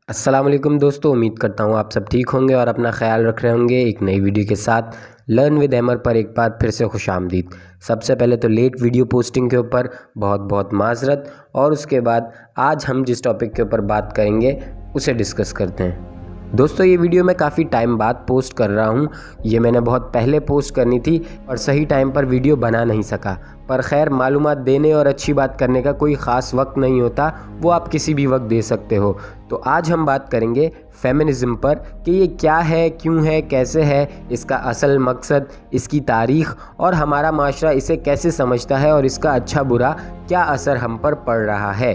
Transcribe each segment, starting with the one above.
अस्सलाम वालेकुम दोस्तों, उम्मीद करता हूँ आप सब ठीक होंगे और अपना ख्याल रख रहे होंगे। एक नई वीडियो के साथ लर्न विद अमर पर एक बार फिर से खुशामदीद। सबसे पहले तो लेट वीडियो पोस्टिंग के ऊपर बहुत बहुत माजरत, और उसके बाद आज हम जिस टॉपिक के ऊपर बात करेंगे उसे डिस्कस करते हैं। दोस्तों, ये वीडियो मैं काफ़ी टाइम बाद पोस्ट कर रहा हूँ। ये मैंने बहुत पहले पोस्ट करनी थी और सही टाइम पर वीडियो बना नहीं सका, पर खैर मालूमात देने और अच्छी बात करने का कोई ख़ास वक्त नहीं होता, वो आप किसी भी वक्त दे सकते हो। तो आज हम बात करेंगे फेमिनिज़म पर कि ये क्या है, क्यों है, कैसे है, इसका असल मकसद, इसकी तारीख़ और हमारा माशरा इसे कैसे समझता है और इसका अच्छा बुरा क्या असर हम पर पड़ रहा है।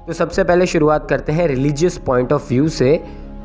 तो सबसे पहले शुरुआत करते हैं रिलीजियस पॉइंट ऑफ व्यू से।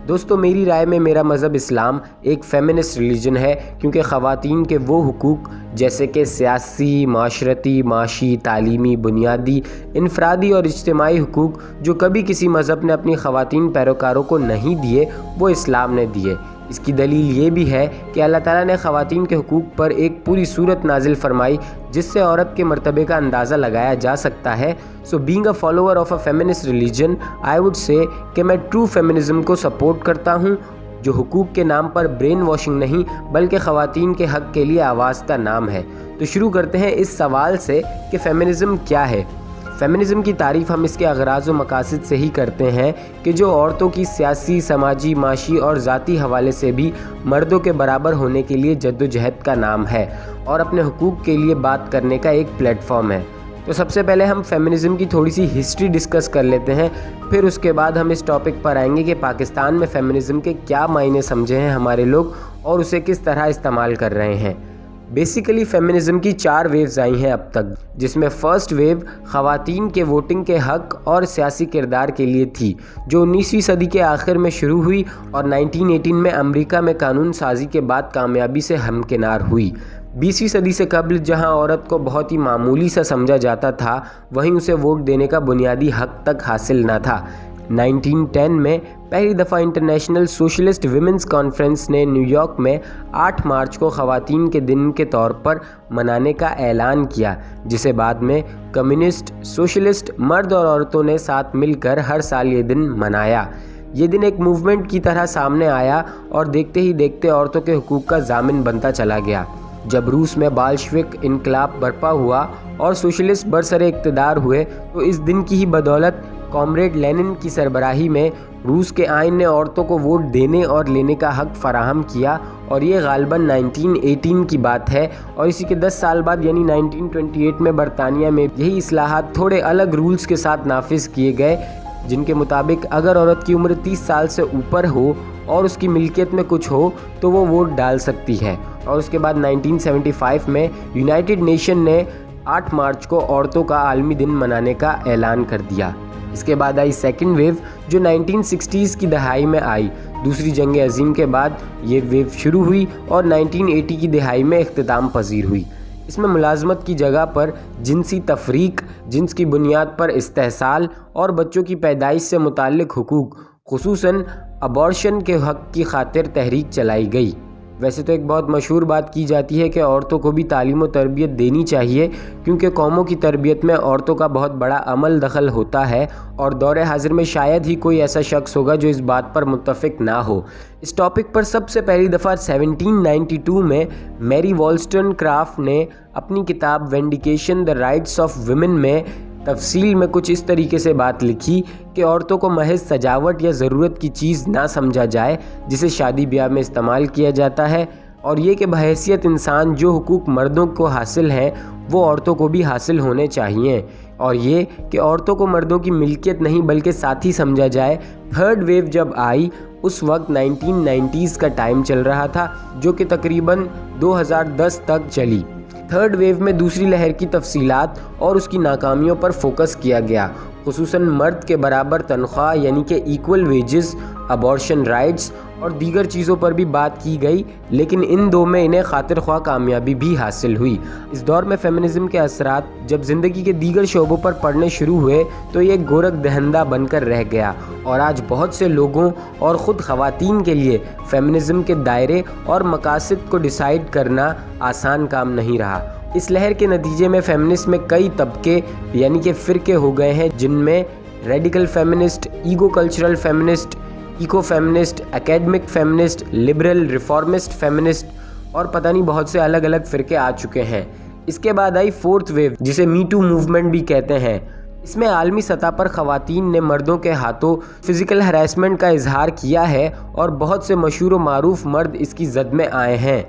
दोस्तों, मेरी राय में मेरा मज़हब इस्लाम एक फ़ेमिनिस्ट रिलीजन है, क्योंकि ख़वातीन के वो हुकूक जैसे कि सियासी, माशरती, माशी, तालीमी, बुनियादी, इनफरादी और इज्तिमाई हुकूक जो कभी किसी मज़हब ने अपनी ख़वातीन पैरोकारों को नहीं दिए, वो इस्लाम ने दिए। इसकी दलील ये भी है कि अल्लाह ताला ने ख़वातीन के हुकूक पर एक पूरी सूरत नाजिल फरमाई जिससे औरत के मर्तबे का अंदाज़ा लगाया जा सकता है। So being a follower of a feminist religion, I would say कि मैं ट्रू फेमिनिज़म को सपोर्ट करता हूँ, जो हुकूक के नाम पर ब्रेन वॉशिंग नहीं बल्कि ख़वातीन के हक़ के लिए आवाज़ का नाम है। तो शुरू करते हैं इस सवाल से कि फ़ेमिनिज़म क्या है। फ़ेमिनिज़म की तारीफ़ हम इसके अगराज़ व मकासद से ही करते हैं कि जो औरतों की सियासी, समाजी, माशी और ज़ाती हवाले से भी मर्दों के बराबर होने के लिए जद्दोजहद का नाम है और अपने हुकूक के लिए बात करने का एक प्लेटफॉर्म है। तो सबसे पहले हम फेमिनिज़म की थोड़ी सी हिस्ट्री डिस्कस कर लेते हैं, फिर उसके बाद हम इस टॉपिक पर आएंगे कि पाकिस्तान में फ़ेमिनिज़म के क्या मायने समझे हैं हमारे लोग और उसे किस तरह इस्तेमाल कर रहे हैं। बेसिकली फ़ेमिनिज़म की 4 वेव्स आई हैं अब तक, जिसमें फ़र्स्ट वेव ख़वातीन के वोटिंग के हक़ और सियासी किरदार के लिए थी, जो 19वीं सदी के आखिर में शुरू हुई और 1918 में अमेरिका में कानून साजी के बाद कामयाबी से हमकिनार हुई। 20वीं सदी से कबल जहां औरत को बहुत ही मामूली सा समझा जाता था, वहीं उसे वोट देने का बुनियादी हक़ तक हासिल न था। 1910 में पहली दफ़ा इंटरनेशनल सोशलिस्ट विमेंस कॉन्फ्रेंस ने न्यूयॉर्क में 8 मार्च को ख़वातीन के दिन के तौर पर मनाने का ऐलान किया, जिसे बाद में कम्युनिस्ट, सोशलिस्ट, मर्द और औरतों ने साथ मिलकर हर साल ये दिन मनाया। ये दिन एक मूवमेंट की तरह सामने आया और देखते ही देखते औरतों के हुकूक का ज़ामिन बनता चला गया। जब रूस में बाल्शविक इनकलाब बर्पा हुआ और सोशलिस्ट बरसरे इक़्तिदार हुए, तो इस दिन की ही बदौलत कॉमरेड लेनिन की सरबराही में रूस के आइन ने औरतों को वोट देने और लेने का हक़ फराहम किया, और ये गालिबन 1918 की बात है। और इसी के 10 साल बाद यानी 1928 में बरतानिया में यही इस्लाहात थोड़े अलग रूल्स के साथ नाफिज किए गए, जिनके मुताबिक अगर औरत की उम्र 30 साल से ऊपर हो और उसकी मिल्कियत में कुछ हो तो वो वोट डाल सकती है। और उसके बाद 1975 में यूनाइटेड नेशन ने 8 मार्च को औरतों का आलमी दिन मनाने का ऐलान कर दिया। इसके बाद आई सेकेंड वेव, जो 1960s की दहाई में आई। दूसरी जंग अज़ीम के बाद ये वेव शुरू हुई और 1980 की दहाई में इख्तिताम पजीर हुई। इसमें मुलाजमत की जगह पर जिनसी तफरीक, जिन्स की बुनियाद पर इस्तेहसाल और बच्चों की पैदाइश से मुताल्लिक हुकूक, खुसूसन अबॉर्शन के हक़ की खातिर तहरीक चलाई गई। वैसे तो एक बहुत मशहूर बात की जाती है कि औरतों को भी तालीम व तरबियत देनी चाहिए, क्योंकि कौमों की तरबियत में औरतों का बहुत बड़ा अमल दखल होता है, और दौरे हाजिर में शायद ही कोई ऐसा शख्स होगा जो इस बात पर मुत्तफ़िक ना हो। इस टॉपिक पर सबसे पहली दफ़ा 1792 में मैरी वॉल्स्टनक्राफ्ट ने अपनी किताब वेंडिकेशन द राइट्स ऑफ वुमेन में तफसील में कुछ इस तरीके से बात लिखी कि औरतों को महज सजावट या ज़रूरत की चीज़ ना समझा जाए जिसे शादी ब्याह में इस्तेमाल किया जाता है, और ये कि बहैसियत इंसान जो हुकूक मर्दों को हासिल हैं वो औरतों को भी हासिल होने चाहिए, और ये कि औरतों को मर्दों की मिल्कियत नहीं बल्कि साथी समझा जाए। थर्ड वेव जब आई, उस वक्त 1990s का टाइम चल रहा था, जो कि तकरीबन 2010 तक चली। थर्ड वेव में दूसरी लहर की तफसीलात और उसकी नाकामियों पर फोकस किया गया, खुसूसन मर्द के बराबर तनख्वाह यानी कि इक्वल वेजेस, अबॉर्शन राइट्स और दीगर चीज़ों पर भी बात की गई, लेकिन इन दो में इन्हें खातिर ख्वाह कामयाबी भी हासिल हुई। इस दौर में फ़ेमिनिज़म के असरात जब ज़िंदगी के दीगर शोबों पर पड़ने शुरू हुए तो ये गोरख दहंदा बनकर रह गया, और आज बहुत से लोगों और ख़ुद ख़वातीन के लिए फ़ेमिनिज़म के दायरे और मकासद को डिसाइड करना आसान काम नहीं रहा। इस लहर के नतीजे में फ़ेमिनिस्ट में कई तबके यानी कि फ़िरके हो गए हैं, जिनमें radical feminist, ego cultural feminist, eco feminist, academic feminist, liberal, reformist feminist और पता नहीं बहुत से अलग अलग फ़िरके आ चुके हैं। इसके बाद आई फोर्थ वेव, जिसे मी टू मूवमेंट भी कहते हैं। इसमें आलमी सतह पर ख़वातीन ने मर्दों के हाथों फिज़िकल हरासमेंट का इजहार किया है और बहुत से मशहूर व मारूफ मर्द इसकी जद में आए हैं।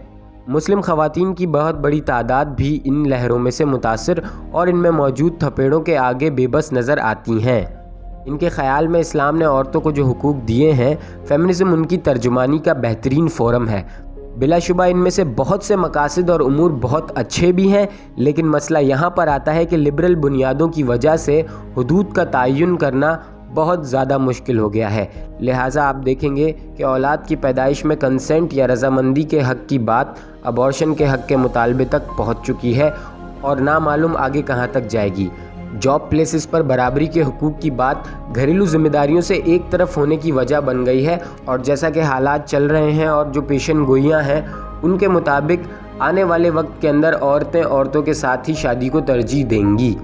मुस्लिम ख़वातीन की बहुत बड़ी तादाद भी इन लहरों में से मुतासिर और इनमें मौजूद थपेड़ों के आगे बेबस नज़र आती हैं। इनके ख़याल में इस्लाम ने औरतों को जो हुकूक दिए हैं, फेमिनिज़म उनकी तर्जुमानी का बेहतरीन फ़ोरम है। बिलाशुबा इनमें से बहुत से मकासद और उमूर बहुत अच्छे भी हैं, लेकिन मसला यहाँ पर आता है कि लिबरल बुनियादों की वजह से हुदूद का तयन करना बहुत ज़्यादा मुश्किल हो गया है। लिहाजा आप देखेंगे कि औलाद की पैदाइश में कंसेंट या रजामंदी के हक़ की बात अबॉर्शन के हक़ के मुतालबे तक पहुँच चुकी है और ना मालूम आगे कहाँ तक जाएगी। जॉब प्लेसेस पर बराबरी के हुकूक की बात घरेलू जिम्मेदारियों से एक तरफ होने की वजह बन गई है और जैसा कि हालात चल रहे हैं और जो पेशन गोइयाँ हैं उनके मुताबिक आने वाले वक्त के अंदर औरतें औरतों के साथ ही शादी को तरजीह देंगी।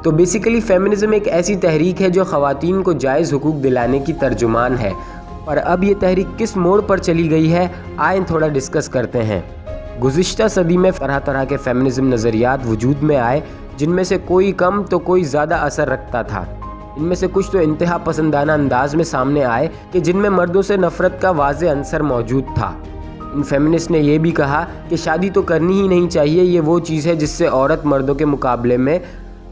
तो बेसिकली फेमिनिज़म एक ऐसी तहरीक है जो ख़वातीन को जायज़ हुकूक दिलाने की तर्जुमान है। और अब ये तहरीक किस मोड़ पर चली गई है, आइए थोड़ा डिस्कस करते हैं। गुज़िश्ता सदी में तरह तरह के फेमिनिज़म नज़रियात वजूद में आए, जिनमें से कोई कम तो कोई ज़्यादा असर रखता था। इनमें से कुछ तो इंतहा पसंदाना अंदाज में सामने आए कि जिनमें मर्दों से नफ़रत का वाज़े अंसर मौजूद था। इन फेमिनिस्ट ने यह भी कहा कि शादी तो करनी ही नहीं चाहिए, ये वो चीज़ है जिससे औरत मर्दों के मुकाबले में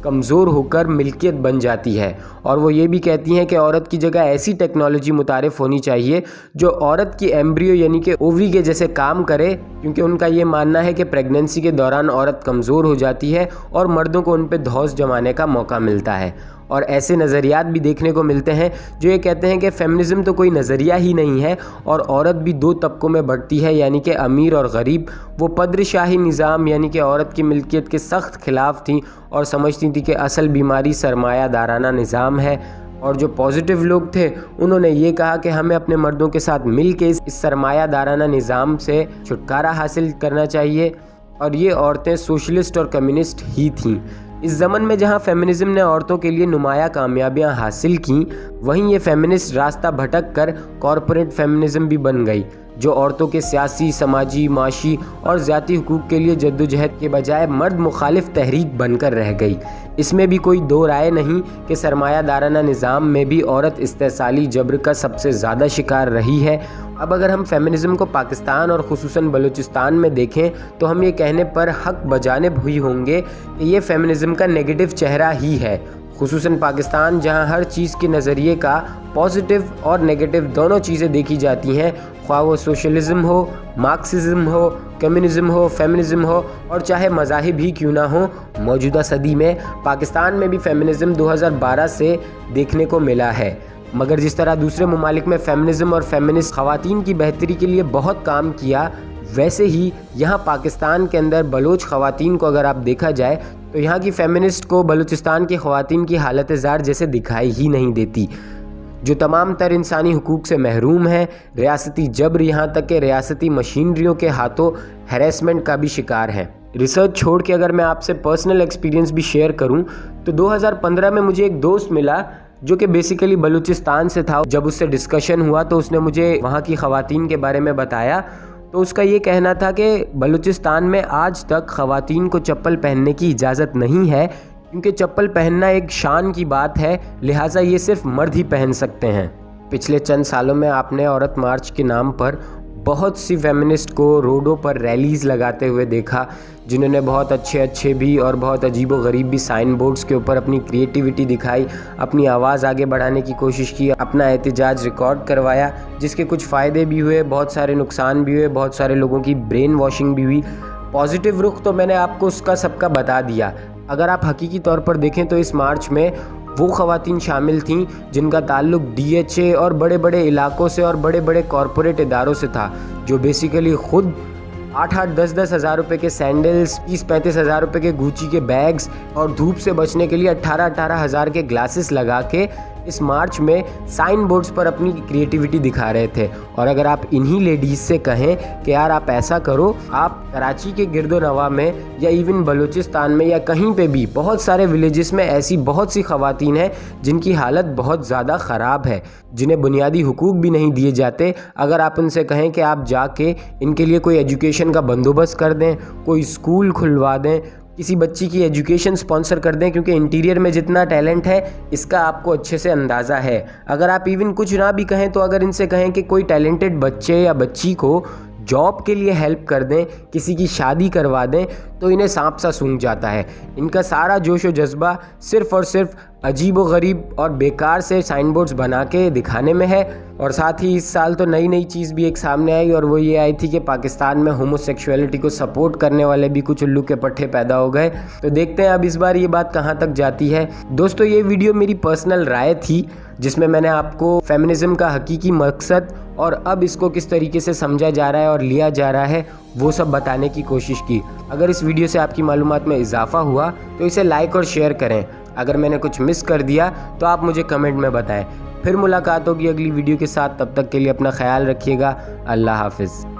कमज़ोर होकर मिल्कियत बन जाती है। और वो ये भी कहती हैं कि औरत की जगह ऐसी टेक्नोलॉजी मुतारिफ़ होनी चाहिए जो औरत की एम्ब्रियो यानी कि ओवरी के जैसे काम करे, क्योंकि उनका ये मानना है कि प्रेगनेंसी के दौरान औरत कमज़ोर हो जाती है और मर्दों को उन पर धौंस जमाने का मौका मिलता है। और ऐसे नज़रियात भी देखने को मिलते हैं जो ये कहते हैं कि फेमिनिज़म तो कोई नज़रिया ही नहीं है और औरत भी दो तबकों में बढ़ती है, यानी कि अमीर और गरीब। वो पद्रशाही निज़ाम यानी कि औरत की मिल्कियत के सख्त खिलाफ थी और समझती थी कि असल बीमारी सरमायादाराना निज़ाम है। और जो पॉजिटिव लोग थे उन्होंने ये कहा कि हमें अपने मर्दों के साथ मिल के इस सरमायादाराना निज़ाम से छुटकारा हासिल करना चाहिए। और ये औरतें सोशलिस्ट और कम्युनिस्ट ही थीं। इस ज़मन में जहाँ फेमिनिज़म ने औरतों के लिए नुमाया कामयाबियाँ हासिल की, वहीं ये फेमिनिस्ट रास्ता भटक कर कॉरपोरेट फेमिनिज़म भी बन गई, जो औरतों के सियासी, समाजी, माशी और ज़ाती हुकूक के लिए जद्दोजहद के बजाय मर्द मुखालिफ तहरीक बनकर रह गई। इसमें भी कोई दो राय नहीं कि सरमायादाराना निज़ाम में भी औरत इस्तेसाली जबर का सबसे ज़्यादा शिकार रही है। अब अगर हम फेमिनिज़म को पाकिस्तान और ख़ुसूसन बलूचिस्तान में देखें तो हम ये कहने पर हक़ बजानिब हुई होंगे कि ये फेमिनिज़म का नेगेटिव चेहरा ही है। ख़ुसूसन पाकिस्तान, जहाँ हर चीज़ के नज़रिए का पॉजिटिव और नेगेटिव दोनों चीज़ें देखी जाती हैं, ख्वाह वो सोशलिज़म हो, मार्क्सिज़म हो, कम्युनिज़म हो, फेमिनिज़म हो और चाहे मज़ाहिब ही क्यों ना हो। मौजूदा सदी में पाकिस्तान में भी फेमिनिज़म 2012 से देखने को मिला है, मगर जिस तरह दूसरे ममालिक में फेमिनिज़म और फेमिनिस्ट ख़वातीन की बेहतरी के लिए बहुत काम किया, वैसे ही यहाँ पाकिस्तान के अंदर बलोच ख़वातीन को अगर आप देखा जाए तो यहाँ की फ़ेमिनिस्ट को बलूचिस्तान की ख़वातीन की हालत ज़ार जैसे दिखाई ही नहीं देती, जो तमाम तर इंसानी हुकूक से महरूम है। रियासती जबर यहाँ तक कि रियासती मशीनरियों के हाथों हैरेसमेंट का भी शिकार है। रिसर्च छोड़ के अगर मैं आपसे पर्सनल एक्सपीरियंस भी शेयर करूँ तो 2015 में मुझे एक दोस्त मिला जो कि बेसिकली बलूचिस्तान से था। जब उससे डिस्कशन हुआ तो उसने मुझे वहाँ की ख़वातीन के बारे में बताया, तो उसका ये कहना था कि बलूचिस्तान में आज तक ख़वातीन को चप्पल पहनने की इजाज़त नहीं है, क्योंकि चप्पल पहनना एक शान की बात है, लिहाजा ये सिर्फ मर्द ही पहन सकते हैं। पिछले चंद सालों में आपने औरत मार्च के नाम पर बहुत सी फेमिनिस्ट को रोडों पर रैलीज़ लगाते हुए देखा, जिन्होंने बहुत अच्छे भी और बहुत अजीब व गरीब भी साइन बोर्ड्स के ऊपर अपनी क्रिएटिविटी दिखाई, अपनी आवाज़ आगे बढ़ाने की कोशिश की, अपना एहतजाज रिकॉर्ड करवाया, जिसके कुछ फ़ायदे भी हुए, बहुत सारे नुकसान भी हुए, बहुत सारे लोगों की ब्रेन वॉशिंग भी हुई। पॉजिटिव रुख तो मैंने आपको उसका सबका बता दिया। अगर आप हकीकी तौर पर देखें तो इस मार्च में वो ख़वातीन शामिल थीं जिनका ताल्लुक DHA और बड़े बड़े इलाकों से और बड़े बड़े कॉरपोरेट इदारों से था, जो बेसिकली ख़ुद 8-8, 10-10 हज़ार रुपये के सैंडल्स, 30-35 हज़ार रुपये के गुची के बैग्स और धूप से बचने के लिए 18-18 हज़ार के ग्लासेस लगा के इस मार्च में साइन बोर्ड्स पर अपनी क्रिएटिविटी दिखा रहे थे। और अगर आप इन्हीं लेडीज़ से कहें कि यार आप ऐसा करो, आप कराची के गिरदोनवा में या इवन बलूचिस्तान में या कहीं पे भी बहुत सारे विलेजेस में ऐसी बहुत सी ख़वातीन हैं जिनकी हालत बहुत ज़्यादा ख़राब है, जिन्हें बुनियादी हुकूक भी नहीं दिए जाते। अगर आप उनसे कहें कि आप जाके इनके लिए कोई एजुकेशन का बंदोबस्त कर दें, कोई स्कूल खुलवा दें, किसी बच्ची की एजुकेशन स्पॉन्सर कर दें, क्योंकि इंटीरियर में जितना टैलेंट है इसका आपको अच्छे से अंदाज़ा है। अगर आप इवन कुछ ना भी कहें तो अगर इनसे कहें कि कोई टैलेंटेड बच्चे या बच्ची को जॉब के लिए हेल्प कर दें, किसी की शादी करवा दें, तो इन्हें सांप सा सूंघ जाता है। इनका सारा जोश और जज्बा सिर्फ़ और सिर्फ अजीब व गरीब और बेकार से साइन बोर्ड्स बना के दिखाने में है। और साथ ही इस साल तो नई नई चीज़ भी एक सामने आई, और वो ये आई थी कि पाकिस्तान में होमोसेक्सुअलिटी को सपोर्ट करने वाले भी कुछ उल्लू के पट्टे पैदा हो गए। तो देखते हैं अब इस बार ये बात कहाँ तक जाती है। दोस्तों, ये वीडियो मेरी पर्सनल राय थी जिसमें मैंने आपको फेमिनिज़म का हकीकी मकसद और अब इसको किस तरीके से समझा जा रहा है और लिया जा रहा है वो सब बताने की कोशिश की। अगर इस वीडियो से आपकी मालूमात में इजाफा हुआ तो इसे लाइक और शेयर करें। अगर मैंने कुछ मिस कर दिया तो आप मुझे कमेंट में बताएं। फिर मुलाकात होगी अगली वीडियो के साथ, तब तक के लिए अपना ख्याल रखिएगा। अल्लाह हाफिज़।